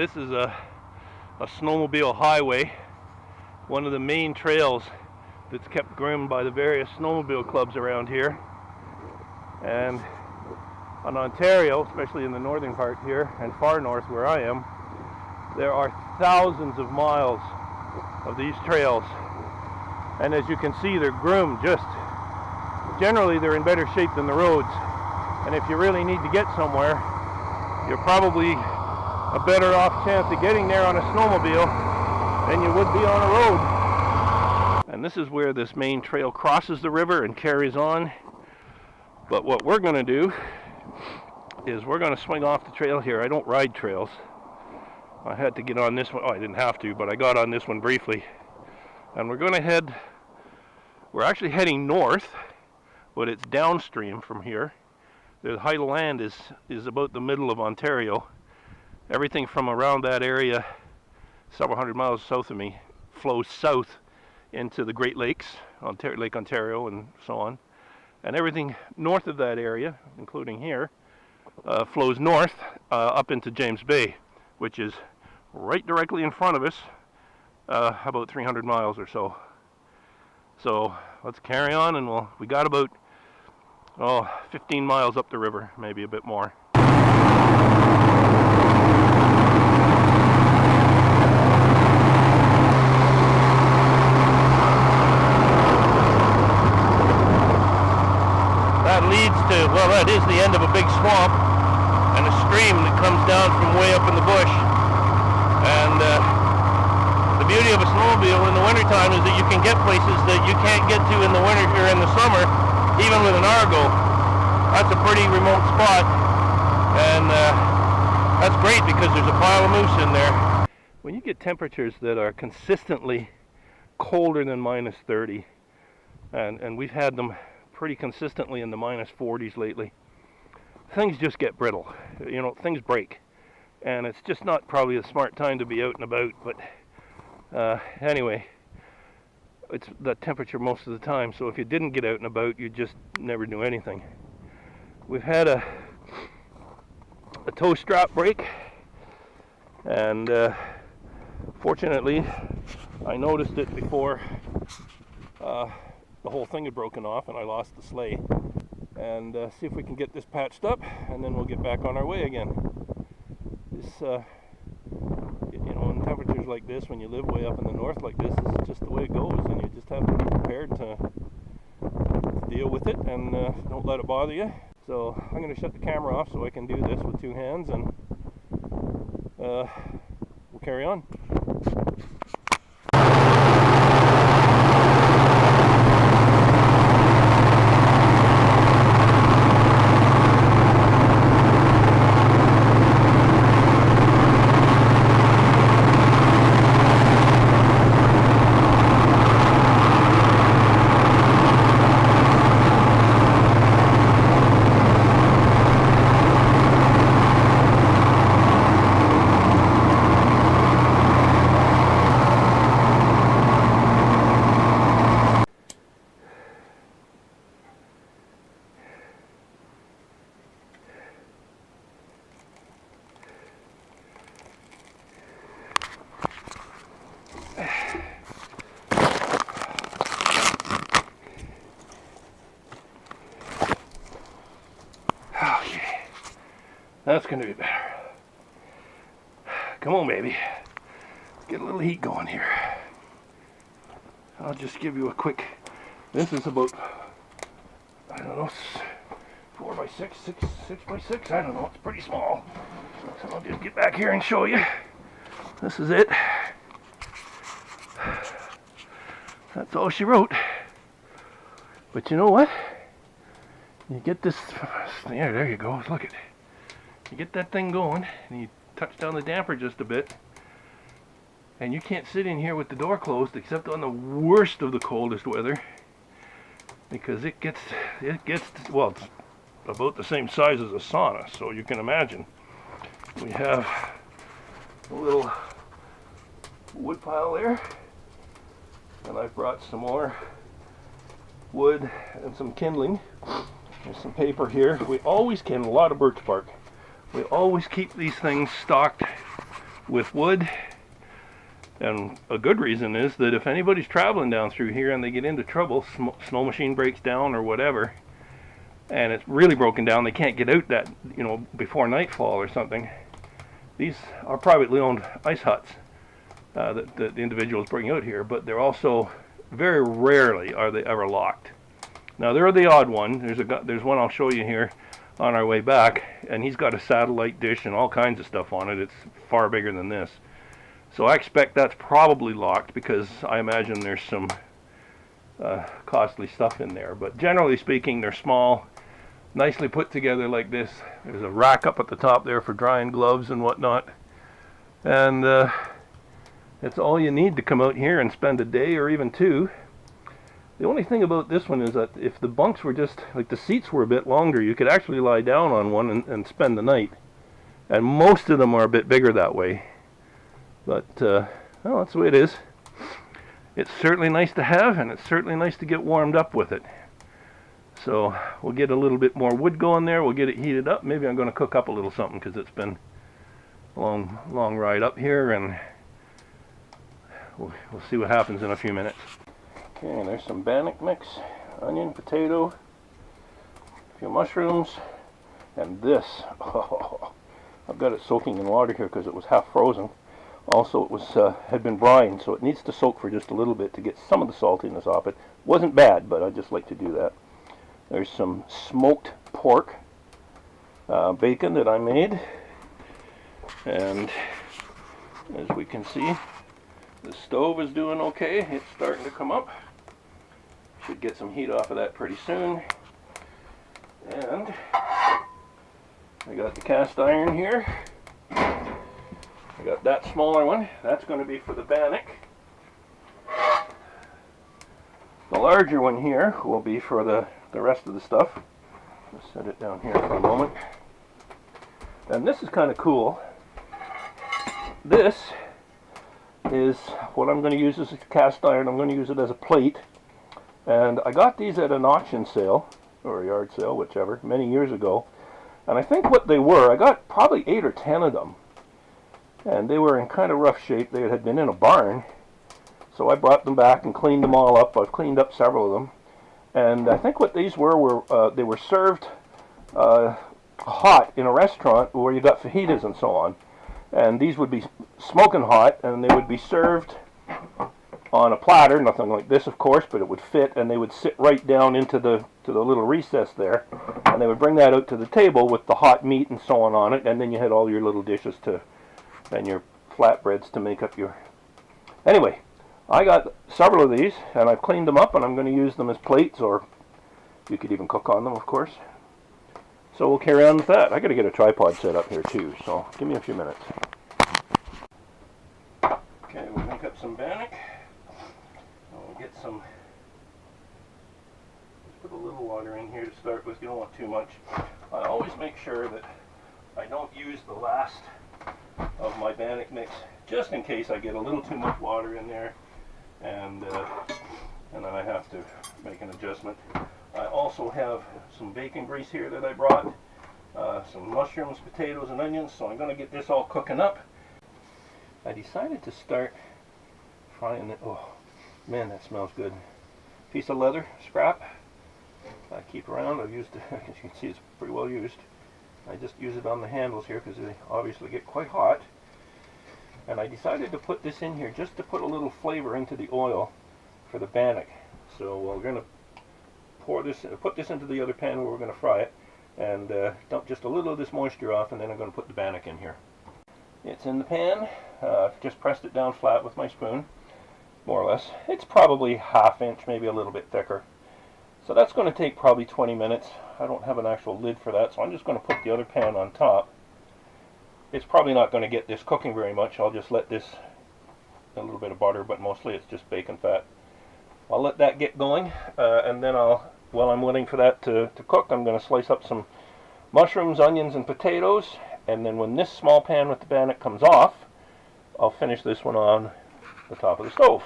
This is a snowmobile highway, one of the main trails that's kept groomed by the various snowmobile clubs around here. And on Ontario, especially in the northern part here and far north where I am, there are thousands of miles of these trails. And as you can see, they're groomed generally they're in better shape than the roads. And if you really need to get somewhere, you're probably a better off chance of getting there on a snowmobile than you would be on a road. And this is where this main trail crosses the river and carries on. But what we're going to do is we're going to swing off the trail here. I don't ride trails. I had to get on this one. Oh, I didn't have to, but I got on this one briefly. And we're going to we're actually heading north, but it's downstream from here. The height of land is about the middle of Ontario. Everything from around that area, several hundred miles south of me, flows south into the Great Lakes, Lake Ontario and so on. And everything north of that area, including here, flows north up into James Bay, which is right directly in front of us, about 300 miles or so. So let's carry on, and we got about 15 miles up the river, maybe a bit more. That is the end of a big swamp and a stream that comes down from way up in the bush. And the beauty of a snowmobile in the wintertime is that you can get places that you can't get to in the winter or in the summer, even with an Argo. That's a pretty remote spot, and that's great because there's a pile of moose in there. When you get temperatures that are consistently colder than minus 30, and we've had them pretty consistently in the minus 40s lately, things just get brittle. You know, things break, and it's just not probably a smart time to be out and about. But anyway, it's that temperature most of the time, so if you didn't get out and about, you just never do anything. We've had a toe strap break, and fortunately I noticed it before the whole thing had broken off and I lost the sleigh. And see if we can get this patched up, and then we'll get back on our way again. This, you know, in temperatures like this, when you live way up in the north like this is just the way it goes, and you just have to be prepared to deal with it, and don't let it bother you. So I'm going to shut the camera off so I can do this with two hands, and we'll carry on. That's going to be better. Come on, baby. Let's get a little heat going here. I'll just give you a quick... This is about, I don't know, 4 by 6, 6 by 6. I don't know. It's pretty small. So I'll just get back here and show you. This is it. That's all she wrote. But you know what? You get this... There you go. Look at it. You get that thing going, and you touch down the damper just a bit, and you can't sit in here with the door closed except on the worst of the coldest weather, because it gets well, it's about the same size as a sauna, so you can imagine. We have a little wood pile there, and I've brought some more wood and some kindling. There's some paper here. We always kindle a lot of birch bark. We always keep these things stocked with wood. And a good reason is that if anybody's traveling down through here and they get into trouble, snow machine breaks down or whatever, and it's really broken down, they can't get out that, you know, before nightfall or something. These are privately owned ice huts that the individuals bring out here, but they're also very rarely are they ever locked. Now they're the odd one. There's one I'll show you here on our way back, and he's got a satellite dish and all kinds of stuff on it. It's far bigger than this. So I expect that's probably locked because I imagine there's some costly stuff in there. But generally speaking, they're small, nicely put together like this. There's a rack up at the top there for drying gloves and whatnot. And it's all you need to come out here and spend a day or even two. The only thing about this one is that if the bunks were just, like the seats were a bit longer, you could actually lie down on one and spend the night. And most of them are a bit bigger that way. But, well, that's the way it is. It's certainly nice to have, and it's certainly nice to get warmed up with it. So, we'll get a little bit more wood going there. We'll get it heated up. Maybe I'm going to cook up a little something because it's been a long ride up here, and we'll see what happens in a few minutes. Okay, and there's some bannock mix, onion, potato, a few mushrooms, and this. Oh, I've got it soaking in water here because it was half frozen. Also, it was had been brined, so it needs to soak for just a little bit to get some of the saltiness off it. Wasn't bad, but I just like to do that. There's some smoked pork bacon that I made, and as we can see, the stove is doing okay. It's starting to come up. Should get some heat off of that pretty soon. And I got the cast iron here. I got that smaller one. That's going to be for the bannock. The larger one here will be for the rest of the stuff. Let's set it down here for a moment. And this is kind of cool. This is what I'm going to use as a cast iron. I'm going to use it as a plate. And I got these at an auction sale, or a yard sale, whichever, many years ago. And I think what they were, I got probably 8 or 10 of them. And they were in kind of rough shape. They had been in a barn. So I brought them back and cleaned them all up. I've cleaned up several of them. And I think what these were they were served hot in a restaurant where you got fajitas and so on. And these would be smoking hot, and they would be served on a platter, nothing like this of course, but it would fit, and they would sit right down into the little recess there, and they would bring that out to the table with the hot meat and so on it, and then you had all your little dishes and your flatbreads to make up your... Anyway, I got several of these, and I've cleaned them up, and I'm going to use them as plates, or you could even cook on them, of course. So we'll carry on with that. I got to get a tripod set up here too, so give me a few minutes. Okay, we'll make up some bannock. We'll get some... Let's put a little water in here to start with. You don't want too much. I always make sure that I don't use the last of my bannock mix, just in case I get a little too much water in there, and then I have to make an adjustment. I also have some bacon grease here that I brought, some mushrooms, potatoes, and onions, so I'm going to get this all cooking up. I decided to start frying it. Oh man, that smells good. Piece of leather scrap I keep around. I've used it, as you can see, it's pretty well used. I just use it on the handles here because they obviously get quite hot. And I decided to put this in here just to put a little flavor into the oil for the bannock. So we're going to put this into the other pan where we're going to fry it, and dump just a little of this moisture off, and then I'm going to put the bannock in here. It's in the pan. I've just pressed it down flat with my spoon, more or less. It's probably ½ inch, maybe a little bit thicker. So that's going to take probably 20 minutes. I don't have an actual lid for that, so I'm just going to put the other pan on top. It's probably not going to get this cooking very much. I'll just let this, a little bit of butter, but mostly it's just bacon fat. I'll let that get going, and then while I'm waiting for that to cook, I'm going to slice up some mushrooms, onions, and potatoes, and then when this small pan with the bannock comes off, I'll finish this one on the top of the stove.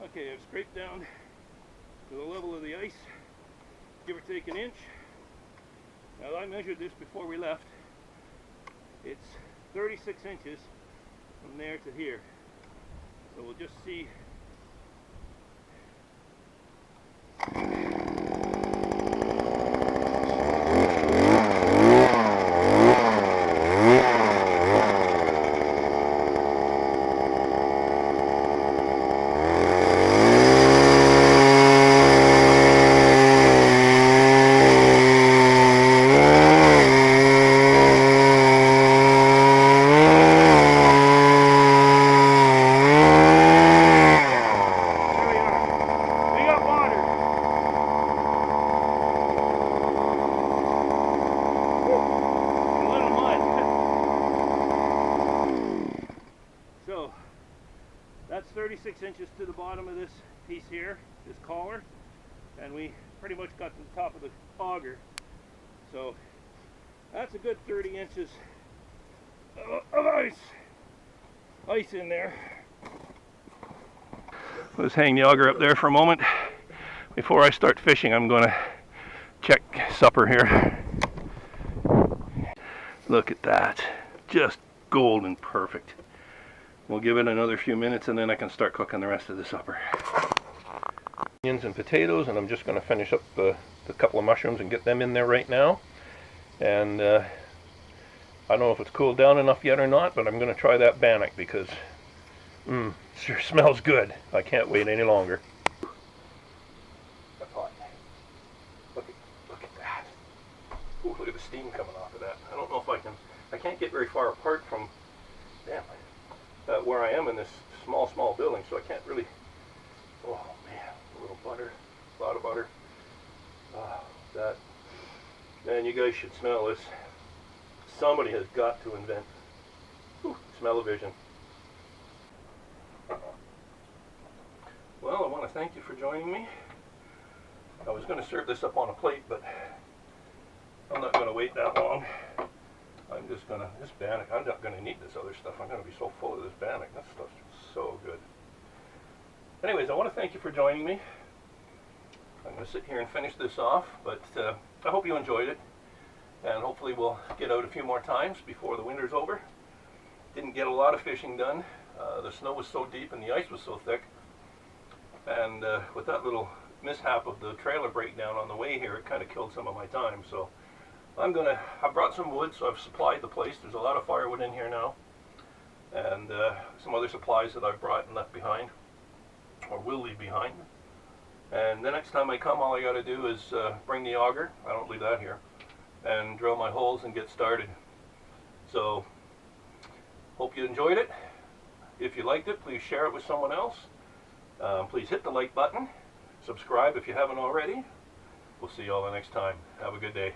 Okay, I've scraped down to the level of the ice, give or take an inch. Now I measured this before we left, it's 36 inches from there to here. So we'll just see. That's 36 inches to the bottom of this piece here, this collar, and we pretty much got to the top of the auger. So that's a good 30 inches of ice in there. Let's hang the auger up there for a moment. Before I start fishing, I'm going to check supper here. Look at that, just golden perfect. We'll give it another few minutes and then I can start cooking the rest of the supper. Onions and potatoes, and I'm just going to finish up the couple of mushrooms and get them in there right now. And I don't know if it's cooled down enough yet or not, but I'm going to try that bannock because it sure smells good. I can't wait any longer. That's hot. Look at that. Ooh, look at the steam coming off of that. I don't know if I can't get very far apart from, where I am in this small building, so I can't really. Oh man, a little butter, a lot of butter. That, man, you guys should smell this. Somebody has got to invent smell-o-vision. Well, I want to thank you for joining me. I was going to serve this up on a plate, but I'm not going to wait that long. I'm just going to, this bannock, I'm not going to need this other stuff. I'm going to be so full of this bannock. That stuff's so good. Anyways, I want to thank you for joining me. I'm going to sit here and finish this off, but I hope you enjoyed it. And hopefully we'll get out a few more times before the winter's over. Didn't get a lot of fishing done. The snow was so deep and the ice was so thick. And with that little mishap of the trailer breakdown on the way here, it kind of killed some of my time. So I brought some wood, so I've supplied the place. There's a lot of firewood in here now. And some other supplies that I've brought and left behind, or will leave behind. And the next time I come, all I got to do is bring the auger. I don't leave that here. And drill my holes and get started. So, hope you enjoyed it. If you liked it, please share it with someone else. Please hit the like button. Subscribe if you haven't already. We'll see you all the next time. Have a good day.